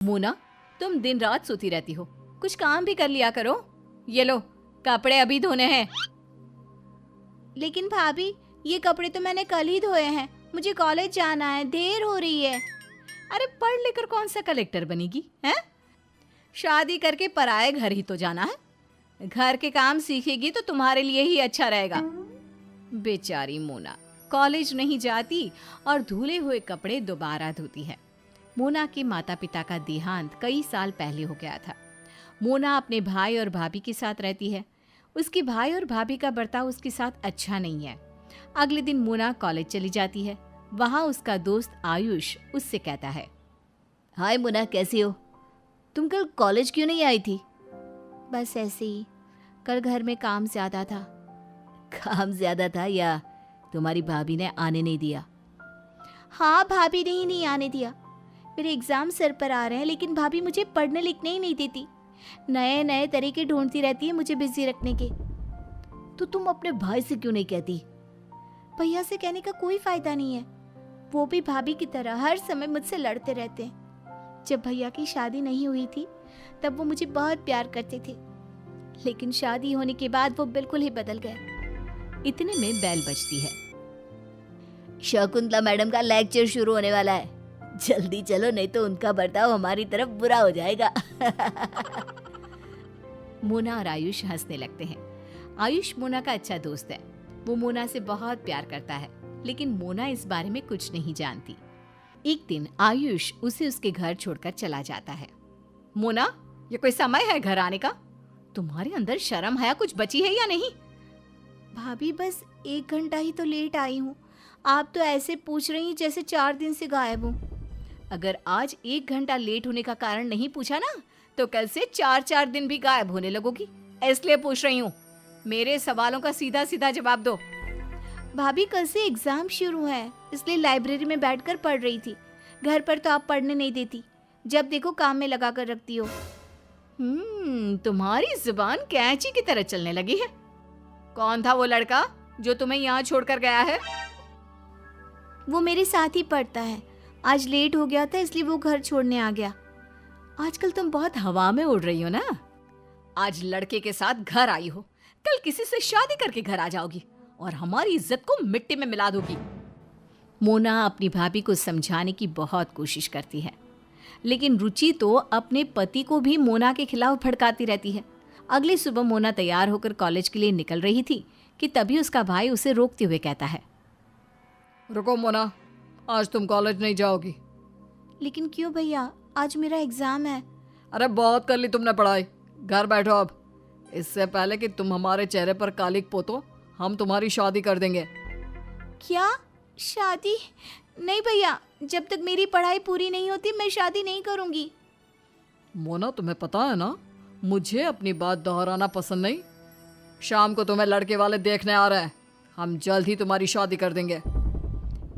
मोना, तुम दिन रात सोती रहती हो, कुछ काम भी कर लिया करो। ये लो, कपड़े अभी धोने हैं। लेकिन भाभी, ये कपड़े तो मैंने कल ही धोए हैं। मुझे कॉलेज जाना है, देर हो रही है। अरे पढ़ लेकर कौन सा कलेक्टर बनेगी हैं? शादी करके पराए घर ही तो जाना है। घर के काम सीखेगी तो तुम्हारे लिए ही अच्छा रहेगा। बेचारी मोना कॉलेज नहीं जाती और धुले हुए कपड़े दोबारा धोती है। मोना के माता पिता का देहांत कई साल पहले हो गया था। मोना अपने भाई और भाभी के साथ रहती है। उसके भाई और भाभी का बर्ताव उसके साथ अच्छा नहीं है। अगले दिन मोना कॉलेज चली जाती है। वहाँ उसका दोस्त आयुष उससे कहता है, हाय मोना, कैसी हो? तुम कल कॉलेज क्यों नहीं आई थी? बस ऐसे ही, कल घर में काम ज्यादा था। काम ज्यादा था या तुम्हारी भाभी ने आने नहीं दिया? हाँ, भाभी ने ही नहीं आने दिया। मेरे एग्जाम सर पर आ रहे हैं, लेकिन भाभी मुझे पढ़ने लिखने ही नहीं देती। नए नए तरीके ढूंढती रहती है मुझे बिजी रखने के। तो तुम अपने भाई से क्यों नहीं कहती? भैया से कहने का कोई फायदा नहीं है। वो भी भाभी की तरह हर समय मुझसे लड़ते रहते हैं। जब भैया की शादी नहीं हुई थी तब वो मुझे बहुत प्यार करते थे, लेकिन शादी होने के बाद वो बिल्कुल ही बदल गए। इतने में बेल बजती है। शकुंतला मैडम का लेक्चर शुरू होने वाला है, जल्दी चलो, नहीं तो उनका बर्ताव हमारी तरफ बुरा हो जाएगा। मोना और आयुष हंसने लगते हैं। आयुष मोना का अच्छा दोस्त है। वो मोना से बहुत प्यार करता है, लेकिन मोना इस बारे में कुछ नहीं जानती। एक दिन आयुष उसे उसके घर छोड़कर चला जाता है। मोना, ये कोई समय है घर आने का? तुम्हारे अंदर शर्म हया कुछ बची है या नहीं? भाभी, बस 1 घंटा ही तो लेट आई हूँ। आप तो ऐसे पूछ रही हैं जैसे 4 दिन से गायब हूँ। अगर आज 1 घंटा लेट होने का कारण नहीं पूछा ना, तो कल से 4-4 दिन भी गायब होने लगोगी। इसलिए पूछ रही हूँ, मेरे सवालों का सीधा सीधा जवाब दो। भाभी, कल से एग्जाम शुरू है, इसलिए लाइब्रेरी में बैठकर पढ़ रही थी। घर पर तो आप पढ़ने नहीं देती, जब देखो काम में लगा कर रखती हो। तुम्हारी जुबान कैंची की तरह चलने लगी है। कौन था वो लड़का जो तुम्हें यहाँ छोड़कर गया है? वो मेरे साथ ही पढ़ता है। आज लेट हो गया था, इसलिए वो घर छोड़ने आ गया। आजकल तुम बहुत हवा में उड़ रही हो ना। आज लड़के के साथ घर आई हो, कल किसी से शादी करके घर आ जाओगी और हमारी इज्जत को मिट्टी में मिला दोगी। मोना अपनी भाभी को समझाने की बहुत कोशिश करती है, लेकिन रुचि तो अपने पति को भी मोना के खिलाफ भड़काती रहती है। अगली सुबह मोना तैयार होकर कॉलेज के लिए निकल रही थी कि तभी उसका भाई उसे रोकते हुए कहता है, रुको मोना, आज तुम कॉलेज नहीं जाओगी। लेकिन क्यों भैया, आज मेरा एग्जाम है। अरे बहुत कर ली तुमने पढ़ाई, घर बैठो अब। इससे पहले कि तुम हमारे चेहरे पर कालिक पोतो, हम तुम्हारी शादी कर देंगे। क्या शादी? नहीं भैया, जब तक मेरी पढ़ाई पूरी नहीं होती मैं शादी नहीं करूंगी। मोना, तुम्हें पता है ना, मुझे अपनी बात दोहराना पसंद नहीं। शाम को तुम्हें लड़के वाले देखने आ रहे हैं, हम जल्द ही तुम्हारी शादी कर देंगे।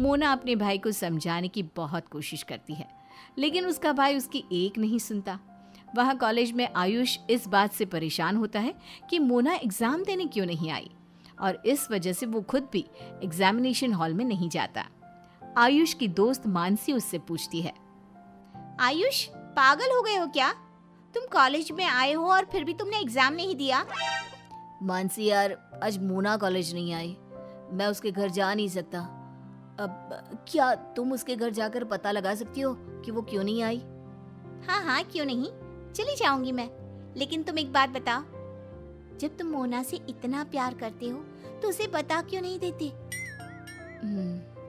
मोना अपने भाई को समझाने की बहुत कोशिश करती है, लेकिन उसका भाई उसकी एक नहीं सुनता। वहाँ कॉलेज में आयुष इस बात से परेशान होता है कि मोना एग्जाम देने क्यों नहीं आई, और इस वजह से वो खुद भी एग्जामिनेशन हॉल में नहीं जाता। आयुष की दोस्त मानसी उससे पूछती है, आयुष, पागल हो गए हो क्या? तुम कॉलेज में आए हो और फिर भी तुमने एग्जाम नहीं दिया। मानसी यार, आज मोना कॉलेज नहीं आई, मैं उसके घर जा नहीं सकता। अब क्या तुम उसके घर जाकर पता लगा सकती हो कि वो क्यों नहीं आई? हाँ हाँ, क्यों नहीं, चली जाऊंगी मैं। लेकिन तुम एक बात बताओ, जब तुम मोना से इतना प्यार करते हो तो उसे बता क्यों नहीं देते?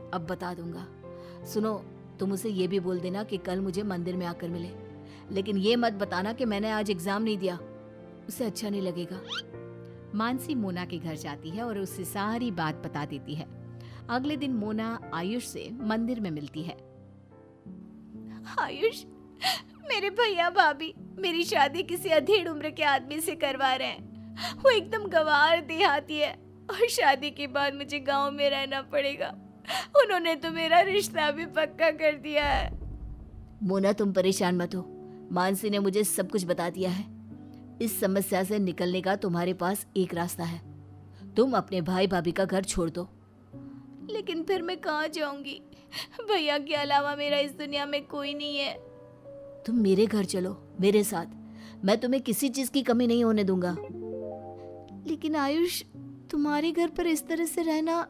अब बता दूंगा। सुनो, तुम उसे ये भी बोल देना कि कल मुझे मंदिर में आकर मिले, लेकिन ये मत बताना कि मैंने आज एग्जाम नहीं दिया, उसे अच्छा नहीं लगेगा। मानसी मोना के घर जाती है और उससे सारी बात बता देती है। अगले दिन मोना आयुष से मंदिर में मिलती है। आयुष, मेरे भैया भाभी मेरी शादी किसी अधेड़ उम्र के आदमी से करवा रहे हैं। वो एकदम गंवार देहाती है और शादी के बाद मुझे गांव में रहना पड़ेगा। उन्होंने तो मेरा रिश्ता भी पक्का कर दिया है। मोना, तुम परेशान मत हो, मानसी ने मुझे सब कुछ बता दिया है। इस समस्या से निकलने का तुम्हारे पास एक रास्ता है, तुम अपने भाई भाभी का घर छोड़ दो। लेकिन फिर मैं कहाँ जाऊंगी? भैया के अलावा मेरा इस दुनिया में कोई नहीं है। तुम मेरे घर चलो, मेरे साथ। मैं तुम्हें किसी चीज की कमी नहीं होने दूंगा। लेकिन आयुष, तुम्हारे घर पर इस तरह से रहना,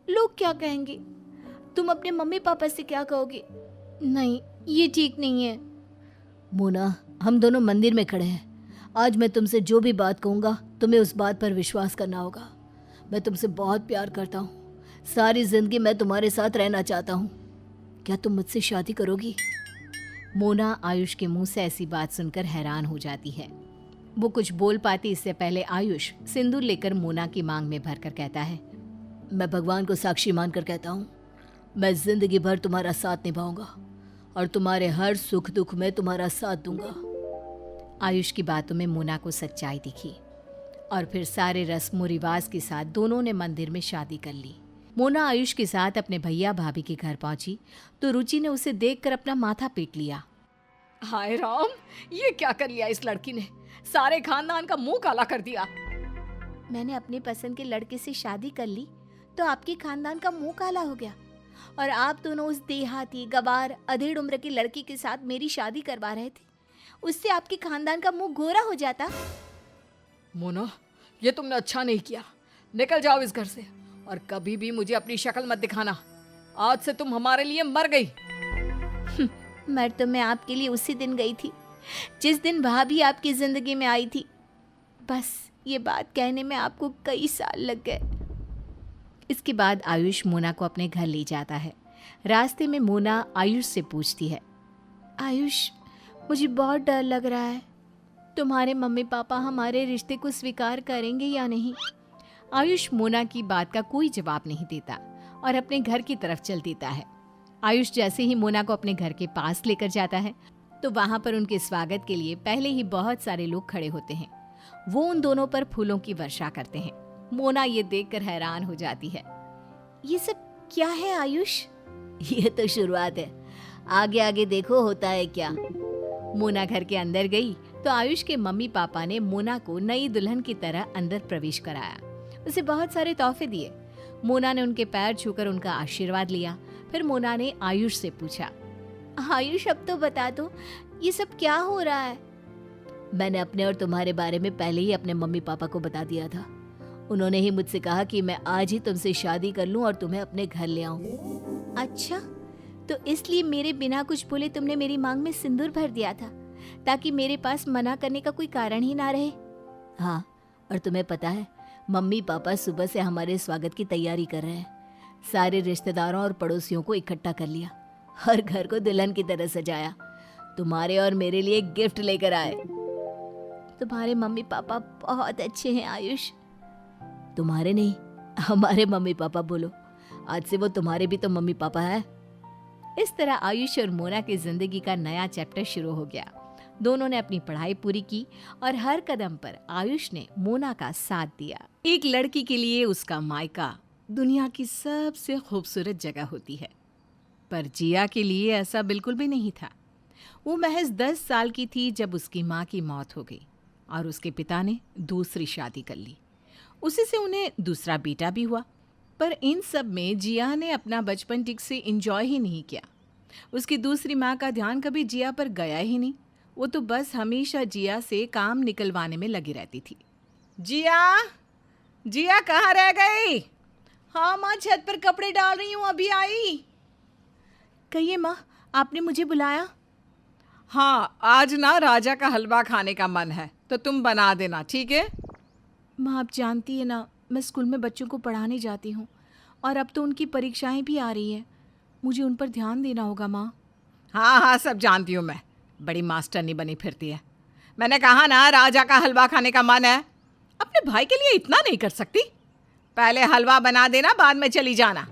लोग क्या कहेंगे? तुम अपने मम्मी पापा से क्या कहोगे? नहीं, ये ठीक नहीं है। मोना, हम दोनों मंदिर में खड़े हैं। आज मैं तुमसे जो भी बात कहूँगा तुम्हें उस बात पर विश्वास करना होगा। मैं तुमसे बहुत प्यार करता हूँ। सारी जिंदगी मैं तुम्हारे साथ रहना चाहता हूँ। क्या तुम मुझसे शादी करोगी? मोना आयुष के मुंह से ऐसी बात सुनकर हैरान हो जाती है। वो कुछ बोल पाती इससे पहले आयुष सिंदूर लेकर मोना की मांग में भरकर कहता है, मैं भगवान को साक्षी मानकर कहता हूँ, मैं जिंदगी भर तुम्हारा साथ निभाऊंगा और तुम्हारे हर सुख दुख में तुम्हारा साथ दूंगा। आयुष की बातों में मोना को सच्चाई दिखी और फिर सारे रस्म रिवाज के साथ दोनों ने मंदिर में शादी कर ली। मोना आयुष के साथ अपने भैया भाभी के घर पहुंची तो रुचि ने उसे देखकर अपना माथा पीट लिया। हाय राम, ये क्या कर लिया इस लड़की ने? सारे खानदान का मुंह काला कर दिया। मैंने अपनी पसंद के लड़के से शादी कर ली तो आपके खानदान का मुंह काला हो गया, और आप दोनों उस देहाती गवार अधेड़ उम्र की लड़की के साथ मेरी शादी करवा रहे थे। उससे आपके खानदान का मुंह गोरा हो जाता। मोना, ये तुमने अच्छा नहीं किया। निकल जाओ इस घर से और कभी भी मुझे अपनी शक्ल मत दिखाना। आज से तुम हमारे लिए मर गई। मर तो मैं आपके लिए उसी दिन गई थी जिस दिन भाभी आपकी जिंदगी में आई थी। बस ये बात कहने में आपको कई साल लग गए। इसके बाद आयुष मोना को अपने घर ले जाता है। रास्ते में मोना आयुष से पूछती है, आयुष, मुझे बहुत डर लग रहा है। तुम्हारे मम्मी पापा हमारे रिश्ते को स्वीकार करेंगे या नहीं? आयुष मोना की बात का कोई जवाब नहीं देता और अपने घर की तरफ चल देता है। आयुष जैसे ही मोना को अपने घर के पास लेकर जाता है तो वहां पर उनके स्वागत के लिए पहले ही बहुत सारे लोग खड़े होते हैं। वो उन दोनों पर फूलों की वर्षा करते हैं। मोना ये देखकर हैरान हो जाती है। ये सब क्या है आयुष? ये तो शुरुआत है, आगे आगे देखो होता है क्या। मोना घर के अंदर गई तो आयुष के मम्मी पापा ने मोना को नई दुल्हन की तरह अंदर प्रवेश कराया। उसे बहुत सारे तोहफे दिए। मोना ने उनके पैर छूकर उनका आशीर्वाद लिया। फिर मोना ने आयुष से पूछा, आयुष, अब तो बता दो, ये सब क्या हो रहा है? मैंने अपने और तुम्हारे बारे में पहले ही अपने मम्मी पापा को बता दिया था। उन्होंने ही मुझसे कहा कि मैं आज ही तुमसे शादी कर लूं और तुम्हें अपने घर ले आऊं। अच्छा, तो इसलिए मेरे बिना कुछ बोले तुमने मेरी मांग में सिंदूर भर दिया था ताकि मेरे पास मना करने का कोई कारण ही ना रहे। हाँ, और तुम्हें पता है, मम्मी पापा सुबह से हमारे स्वागत की तैयारी कर रहे हैं। सारे रिश्तेदारों और पड़ोसियों को इकट्ठा कर लिया, हर घर को दुल्हन की तरह सजाया। तुम्हारे और मेरे लिए गिफ्ट लेकर आए। तुम्हारे मम्मी पापा बहुत अच्छे हैं आयुष। तुम्हारे नहीं, हमारे मम्मी पापा बोलो। आज से वो तुम्हारे भी तो मम्मी पापा है। इस तरह आयुष और मोना की जिंदगी का नया चैप्टर शुरू हो गया। दोनों ने अपनी पढ़ाई पूरी की और हर कदम पर आयुष ने मोना का साथ दिया। एक लड़की के लिए उसका मायका दुनिया की सबसे खूबसूरत जगह होती है, पर जिया के लिए ऐसा बिल्कुल भी नहीं था। वो महज 10 साल की थी जब उसकी माँ की मौत हो गई और उसके पिता ने दूसरी शादी कर ली। उसी से उन्हें दूसरा बेटा भी हुआ। पर इन सब में जिया ने अपना बचपन ठीक से एंजॉय ही नहीं किया। उसकी दूसरी माँ का ध्यान कभी जिया पर गया ही नहीं। वो तो बस हमेशा जिया से काम निकलवाने में लगी रहती थी। जिया, जिया कहाँ रह गई? हाँ माँ, छत पर कपड़े डाल रही हूँ, अभी आई। कहिए माँ, आपने मुझे बुलाया? हाँ, आज ना राजा का हलवा खाने का मन है तो तुम बना देना, ठीक है? माँ, आप जानती है ना, मैं स्कूल में बच्चों को पढ़ाने जाती हूँ और अब तो उनकी परीक्षाएं भी आ रही हैं। मुझे उन पर ध्यान देना होगा माँ। हाँ हाँ, सब जानती हूँ मैं, बड़ी मास्टरनी बनी फिरती है। मैंने कहा ना, राजा का हलवा खाने का मन है। अपने भाई के लिए इतना नहीं कर सकती? पहले हलवा बना देना, बाद में चली जाना।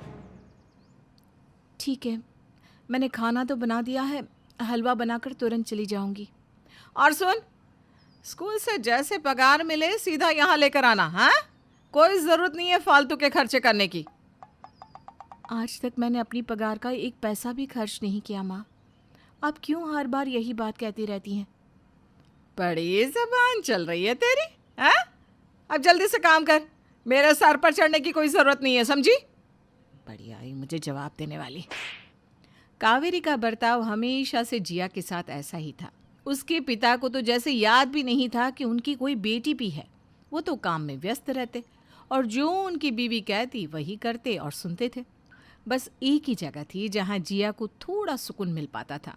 ठीक है, मैंने खाना तो बना दिया है, हलवा बनाकर तुरंत चली जाऊंगी। और सुन, स्कूल से जैसे पगार मिले सीधा यहाँ लेकर आना। हाँ, कोई ज़रूरत नहीं है फालतू के खर्चे करने की। आज तक मैंने अपनी पगार का एक पैसा भी खर्च नहीं किया माँ। आप क्यों हर बार यही बात कहती रहती हैं? बड़ी ज़बान चल रही है तेरी, हैं? अब जल्दी से काम कर, मेरे सर पर चढ़ने की कोई ज़रूरत नहीं है, समझी? बड़ी आई मुझे जवाब देने वाली। कावेरी का बर्ताव हमेशा से जिया के साथ ऐसा ही था। उसके पिता को तो जैसे याद भी नहीं था कि उनकी कोई बेटी भी है। वो तो काम में व्यस्त रहते और जो उनकी बीवी कहती वही करते और सुनते थे। बस एक ही जगह थी जहाँ जिया को थोड़ा सुकून मिल पाता था,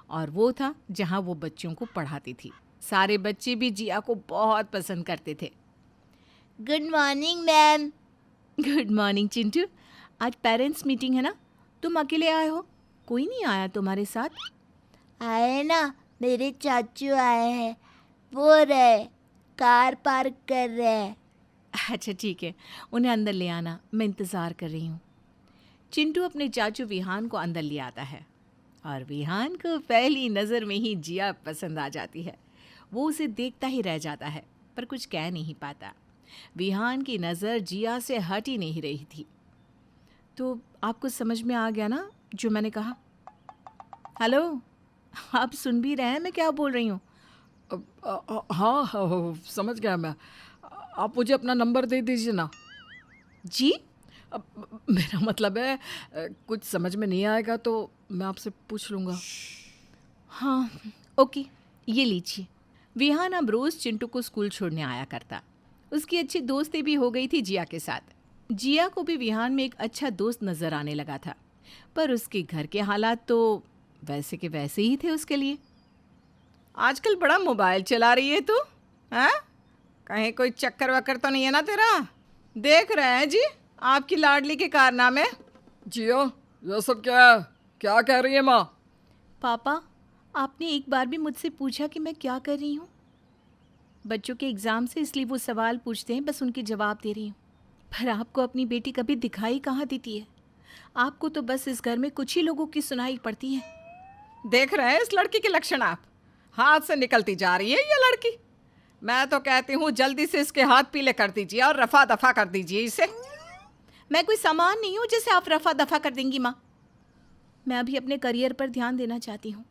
और वो था जहाँ वो बच्चों को पढ़ाती थी। सारे बच्चे भी जिया को बहुत पसंद करते थे। Good morning ma'am. Good morning Chintu. आज पेरेंट्स मीटिंग है ना, तुम अकेले आए हो? कोई नहीं आया तुम्हारे साथ? आए ना, मेरे चाचू आए हैं, वो रहे कार पार्क कर रहे हैं। अच्छा ठीक है, उन्हें अंदर ले आना, मैं इंतज़ार कर रही हूँ। चिंटू अपने चाचू विहान को अंदर ले आता है और विहान को पहली नज़र में ही जिया पसंद आ जाती है। वो उसे देखता ही रह जाता है पर कुछ कह नहीं पाता। विहान की नज़र जिया से हट ही नहीं रही थी। तो आपको समझ में आ गया ना जो मैंने कहा? हेलो, आप सुन भी रहे हैं मैं क्या बोल रही हूँ? हाँ हाँ, समझ गया मैं। आप मुझे अपना नंबर दे दीजिए ना। जी? मेरा मतलब है कुछ समझ में नहीं आएगा तो मैं आपसे पूछ लूँगा। हाँ ओके, ये लीजिए। विहान अब रोज़ चिंटू को स्कूल छोड़ने आया करता। उसकी अच्छी दोस्ती भी हो गई थी जिया के साथ। जिया को भी विहान में एक अच्छा दोस्त नज़र आने लगा था, पर उसके घर के हालात तो वैसे के वैसे ही थे उसके लिए। आजकल बड़ा मोबाइल चला रही है तू, हाँ? कहीं कोई चक्कर वक्कर तो नहीं है ना तेरा? देख रहे हैं जी आपकी लाडली के कारनामे। जिया, ये सब क्या है? क्या कह रही है माँ? पापा, आपने एक बार भी मुझसे पूछा कि मैं क्या कर रही हूँ? बच्चों के एग्ज़ाम से इसलिए वो सवाल पूछते हैं, बस उनके जवाब दे रही हूँ। पर आपको अपनी बेटी कभी दिखाई कहाँ देती है? आपको तो बस इस घर में कुछ ही लोगों की सुनाई पड़ती है। देख रहे हैं इस लड़की के लक्षण आप? हाथ से निकलती जा रही है ये लड़की। मैं तो कहती हूँ जल्दी से इसके हाथ पीले कर दीजिए और रफा दफा कर दीजिए इसे। मैं कोई सामान नहीं हूँ जिसे आप रफा दफा कर देंगी माँ। मैं अभी अपने करियर पर ध्यान देना चाहती हूँ,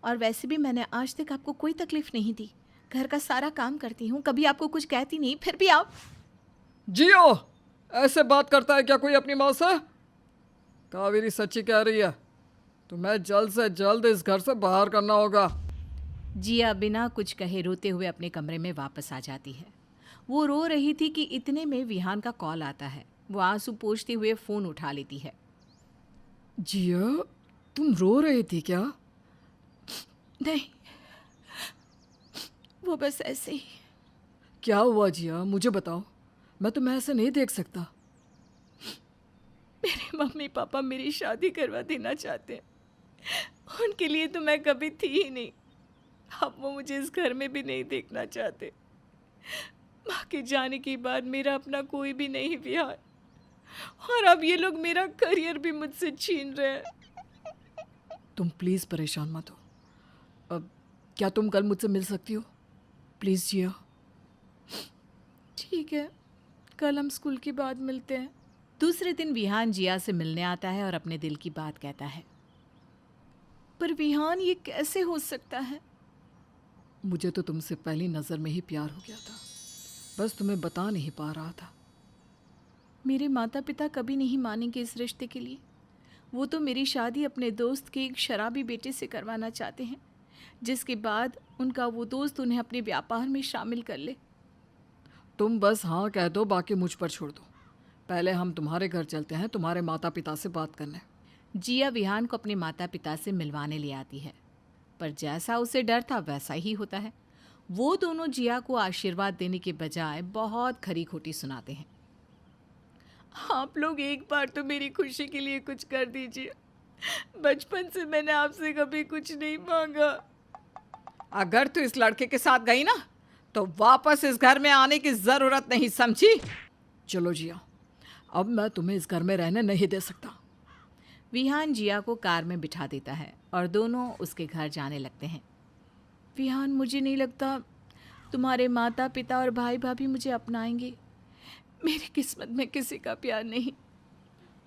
और वैसे भी मैंने आज तक आपको कोई तकलीफ नहीं दी। घर का सारा काम करती हूँ, कभी आपको कुछ कहती नहीं, फिर भी आप। जियो, ऐसे बात करता है क्या कोई अपनी माँ से? कावेरी सच्ची कह रही है, तुम्हें जल्द से जल्द इस घर से बाहर करना होगा। जिया बिना कुछ कहे रोते हुए अपने कमरे में वापस आ जाती है। वो रो रही थी कि इतने में विहान का कॉल आता है। वो आंसू पोंछते हुए फ़ोन उठा लेती है। जिया, तुम रो रही थी क्या? नहीं, वो बस ऐसे ही। क्या हुआ जिया, मुझे बताओ, मैं तुम्हें ऐसे नहीं देख सकता। मेरे मम्मी पापा मेरी शादी करवा देना चाहते हैं। उनके लिए तो मैं कभी थी ही नहीं। अब वो मुझे इस घर में भी नहीं देखना चाहते। माँ के जाने के बाद मेरा अपना कोई भी नहीं विहार, और अब ये लोग मेरा करियर भी मुझसे छीन रहे हैं। तुम प्लीज़ परेशान मत हो। अब क्या तुम कल मुझसे मिल सकती हो प्लीज़ जिया? ठीक है, कल हम स्कूल के बाद मिलते हैं। दूसरे दिन विहान जिया से मिलने आता है और अपने दिल की बात कहता है। पर विहान, ये कैसे हो सकता है? मुझे तो तुमसे पहली नज़र में ही प्यार हो गया था, बस तुम्हें बता नहीं पा रहा था। मेरे माता पिता कभी नहीं मानेंगे इस रिश्ते के लिए। वो तो मेरी शादी अपने दोस्त के एक शराबी बेटे से करवाना चाहते हैं, जिसके बाद उनका वो दोस्त उन्हें अपने व्यापार में शामिल कर ले। तुम बस हाँ कह दो, बाकी मुझ पर छोड़ दो। पहले हम तुम्हारे घर चलते हैं तुम्हारे माता पिता से बात करने। जिया विहान को अपने माता पिता से मिलवाने ले आती है, पर जैसा उसे डर था वैसा ही होता है। वो दोनों जिया को आशीर्वाद देने के बजाय बहुत खरी खोटी सुनाते हैं। आप लोग एक बार तो मेरी खुशी के लिए कुछ कर दीजिए। बचपन से मैंने आपसे कभी कुछ नहीं मांगा। अगर तू इस लड़के के साथ गई ना तो वापस इस घर में आने की जरूरत नहीं, समझी? चलो जिया, अब मैं तुम्हें इस घर में रहने नहीं दे सकता। विहान जिया को कार में बिठा देता है और दोनों उसके घर जाने लगते हैं। विहान, मुझे नहीं लगता तुम्हारे माता पिता और भाई भाभी मुझे अपनाएंगे। मेरी किस्मत में किसी का प्यार नहीं।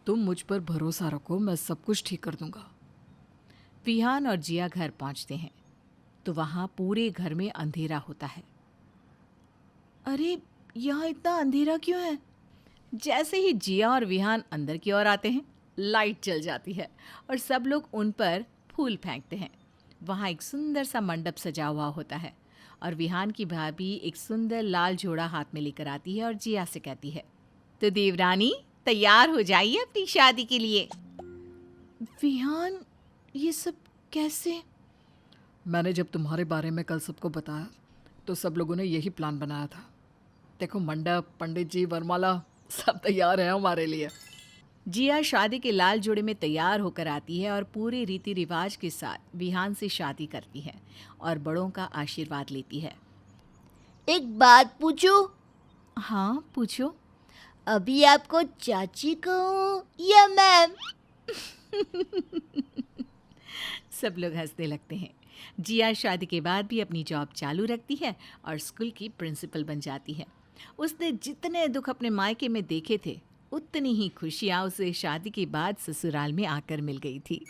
तुम मुझ पर भरोसा रखो, मैं सब कुछ ठीक कर दूंगा। विहान और जिया घर पहुंचते हैं तो वहाँ पूरे घर में अंधेरा होता है। अरे, यहाँ इतना अंधेरा क्यों है? जैसे ही जिया और विहान अंदर की ओर आते हैं लाइट जल जाती है और सब लोग उन पर फूल फेंकते हैं। वहाँ एक सुंदर सा मंडप सजा हुआ होता है और विहान की भाभी एक सुंदर लाल जोड़ा हाथ में लेकर आती है और जिया से कहती है, तो देवरानी तैयार हो जाइए अपनी शादी के लिए। विहान, ये सब कैसे? मैंने जब तुम्हारे बारे में कल सबको बताया तो सब लोगों ने यही प्लान बनाया था। देखो, मंडप, पंडित जी, वरमाला सब तैयार है हमारे लिए। जिया शादी के लाल जोड़े में तैयार होकर आती है और पूरे रीति रिवाज के साथ विहान से शादी करती है और बड़ों का आशीर्वाद लेती है। एक बात पूछूं? हाँ, पूछो। अभी आपको चाची कहूँ या मैम? सब लोग हंसने लगते हैं। जिया शादी के बाद भी अपनी जॉब चालू रखती है और स्कूल की प्रिंसिपल बन जाती है। उसने जितने दुख अपने मायके में देखे थे, उतनी ही खुशियाँ उसे शादी के बाद ससुराल में आकर मिल गई थी।